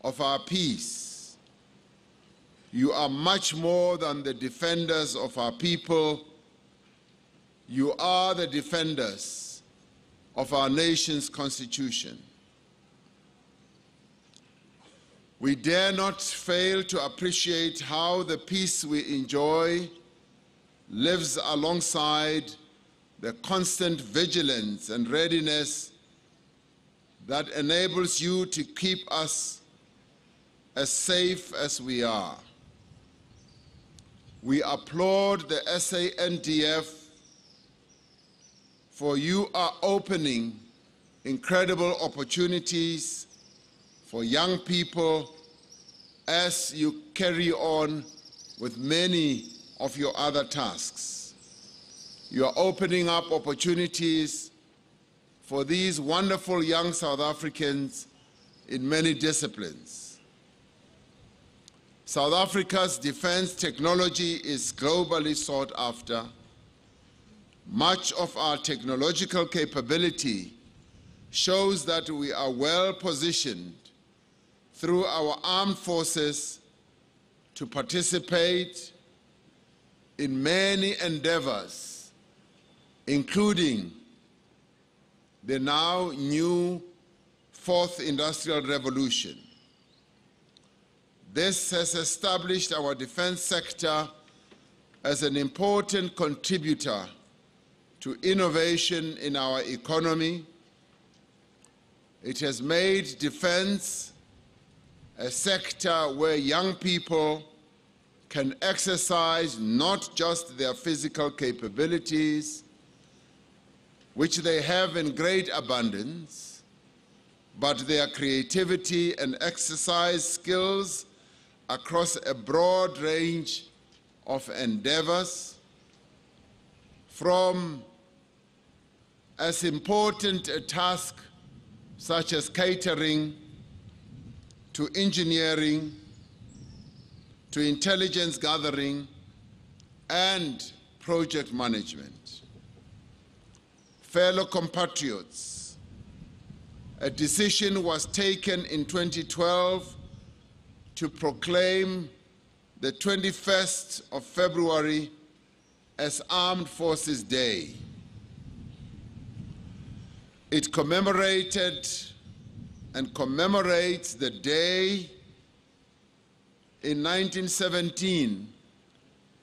of our peace. You are much more than the defenders of our people. You are the defenders of our nation's constitution. We dare not fail to appreciate how the peace we enjoy lives alongside the constant vigilance and readiness that enables you to keep us as safe as we are. We applaud the SANDF, for you are opening incredible opportunities for young people as you carry on with many of your other tasks. You are opening up opportunities for these wonderful young South Africans in many disciplines. South Africa's defense technology is globally sought after. Much of our technological capability shows that we are well positioned through our armed forces to participate in many endeavors, including the now new Fourth Industrial Revolution. This has established our defense sector as an important contributor to innovation in our economy. It has made defense a sector where young people can exercise not just their physical capabilities, which they have in great abundance, but their creativity and exercise skills across a broad range of endeavors, from as important a task such as catering, to engineering, to intelligence gathering, and project management. Fellow compatriots, a decision was taken in 2012 to proclaim the 21st of February as Armed Forces Day. It commemorated and commemorates the day in 1917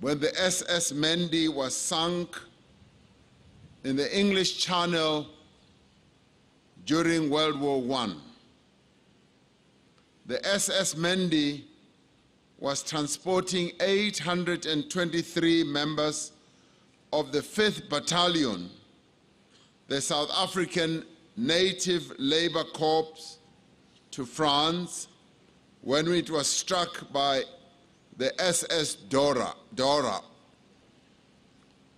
when the SS Mendi was sunk in the English Channel during World War I. The SS Mendi was transporting 823 members of the 5th Battalion, the South African Native Labour Corps, to France when it was struck by the SS Dora.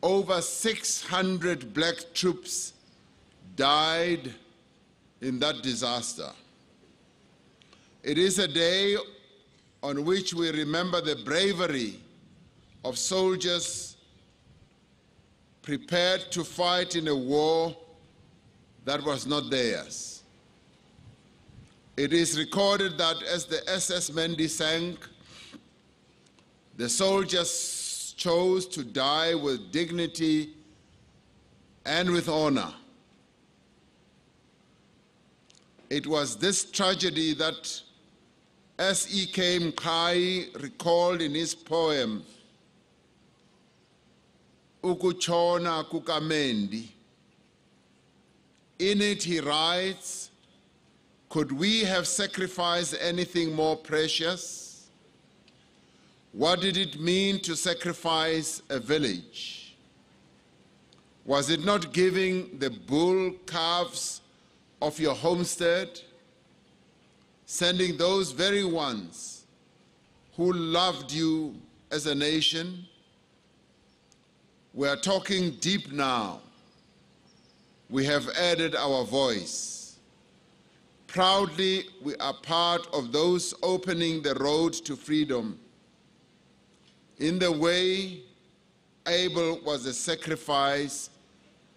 Over 600 black troops died in that disaster. It is a day on which we remember the bravery of soldiers prepared to fight in a war that was not theirs. It is recorded that as the SS Mendi sank, the soldiers chose to die with dignity and with honor. It was this tragedy that S.E.K. Mkhai recalled in his poem, Ukuchona Kukamendi. In it he writes, could we have sacrificed anything more precious? What did it mean to sacrifice a village? Was it not giving the bull calves of your homestead, sending those very ones who loved you as a nation? We are talking deep now. We have added our voice. Proudly, we are part of those opening the road to freedom. In the way Abel was a sacrifice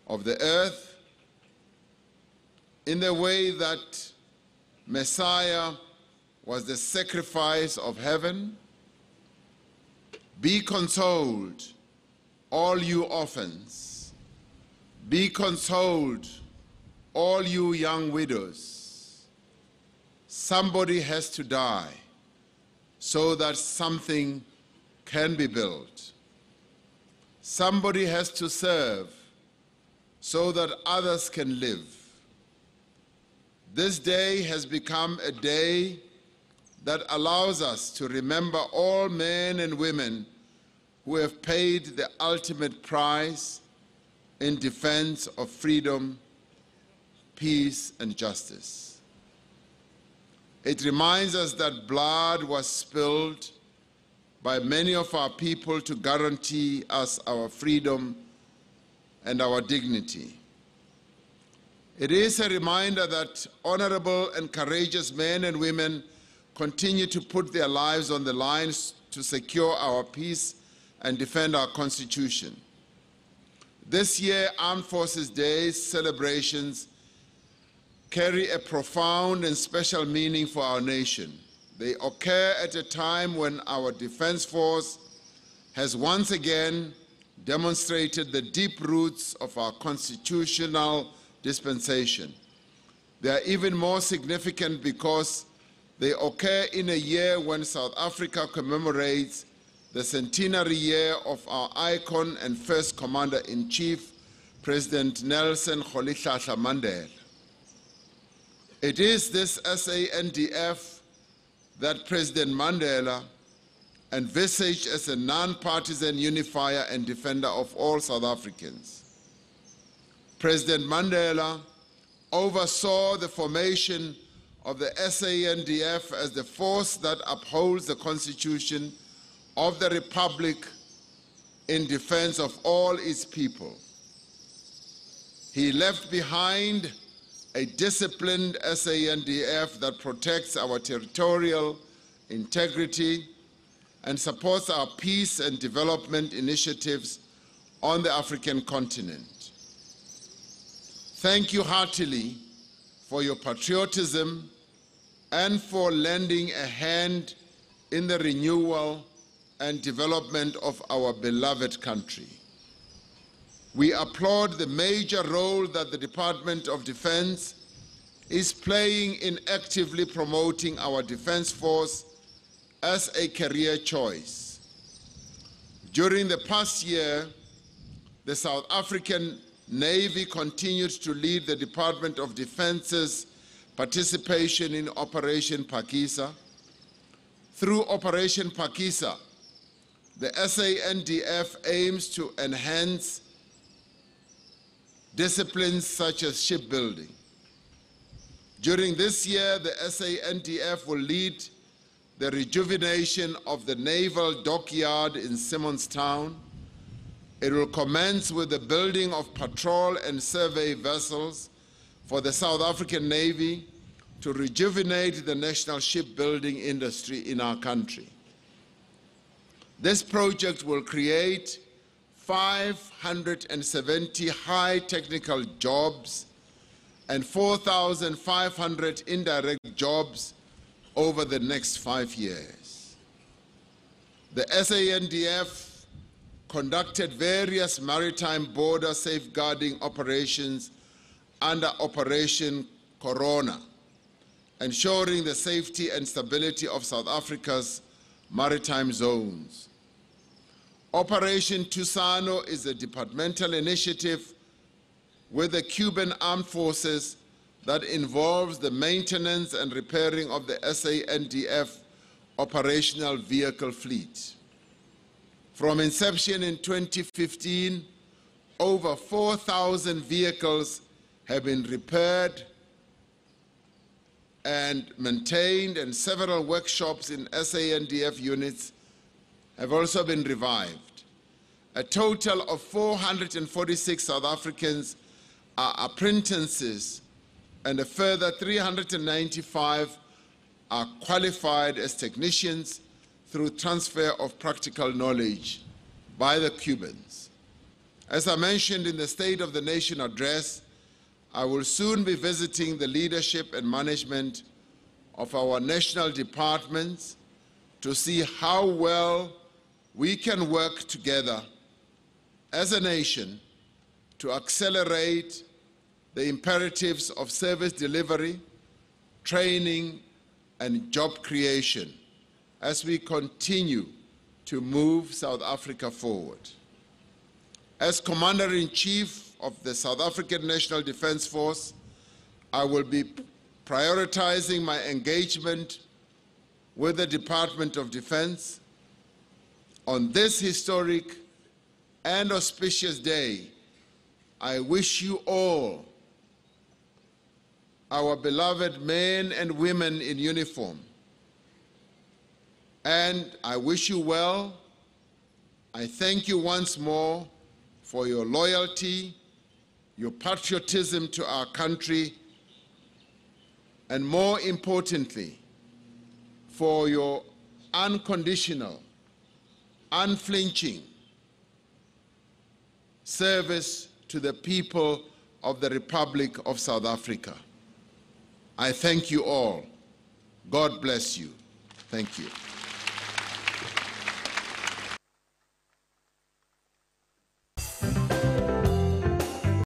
of the earth, in the way that Messiah was the sacrifice of heaven. Be consoled, all you orphans. Be consoled, all you young widows. Somebody has to die so that something can be built. Somebody has to serve so that others can live. This day has become a day that allows us to remember all men and women who have paid the ultimate price in defense of freedom, peace, and justice. It reminds us that blood was spilled by many of our people to guarantee us our freedom and our dignity. It is a reminder that honorable and courageous men and women continue to put their lives on the line to secure our peace and defend our Constitution. This year, Armed Forces Day celebrations carry a profound and special meaning for our nation. They occur at a time when our Defense Force has once again demonstrated the deep roots of our constitutional dispensation. They are even more significant because they occur in a year when South Africa commemorates the centenary year of our icon and first Commander-in-Chief, President Nelson Rolihlahla Mandela. It is this SANDF that President Mandela envisaged as a non-partisan unifier and defender of all South Africans. President Mandela oversaw the formation of the SANDF as the force that upholds the Constitution of the Republic in defense of all its people. He left behind a disciplined SANDF that protects our territorial integrity and supports our peace and development initiatives on the African continent. Thank you heartily for your patriotism and for lending a hand in the renewal and development of our beloved country. We applaud the major role that the Department of Defense is playing in actively promoting our Defense Force as a career choice. During the past year, the South African Navy continued to lead the Department of Defense's participation in Operation Pakeeza. Through Operation Pakeeza, the SANDF aims to enhance disciplines such as shipbuilding. During this year, the SANDF will lead the rejuvenation of the naval dockyard in Simonstown. It will commence with the building of patrol and survey vessels for the South African Navy to rejuvenate the national shipbuilding industry in our country. This project will create 570 high technical jobs and 4,500 indirect jobs over the next 5 years. The SANDF conducted various maritime border safeguarding operations under Operation Corona, ensuring the safety and stability of South Africa's maritime zones. Operation Tusano is a departmental initiative with the Cuban Armed Forces that involves the maintenance and repairing of the SANDF operational vehicle fleet. From inception in 2015, over 4,000 vehicles have been repaired and maintained, and several workshops in SANDF units have also been revived. A total of 446 South Africans are apprentices, and a further 395 are qualified as technicians through transfer of practical knowledge by the Cubans. As I mentioned in the State of the Nation address, I will soon be visiting the leadership and management of our national departments to see how well we can work together as a nation to accelerate the imperatives of service delivery, training, and job creation as we continue to move South Africa forward. As Commander-in-Chief of the South African National Defence Force, I will be prioritizing my engagement with the Department of Defense. On this historic and auspicious day, I wish you all, our beloved men and women in uniform, and I wish you well. I thank you once more for your loyalty, your patriotism to our country, and more importantly, for your unconditional, unflinching service to the people of the Republic of South Africa. I thank you all. God bless you. Thank you.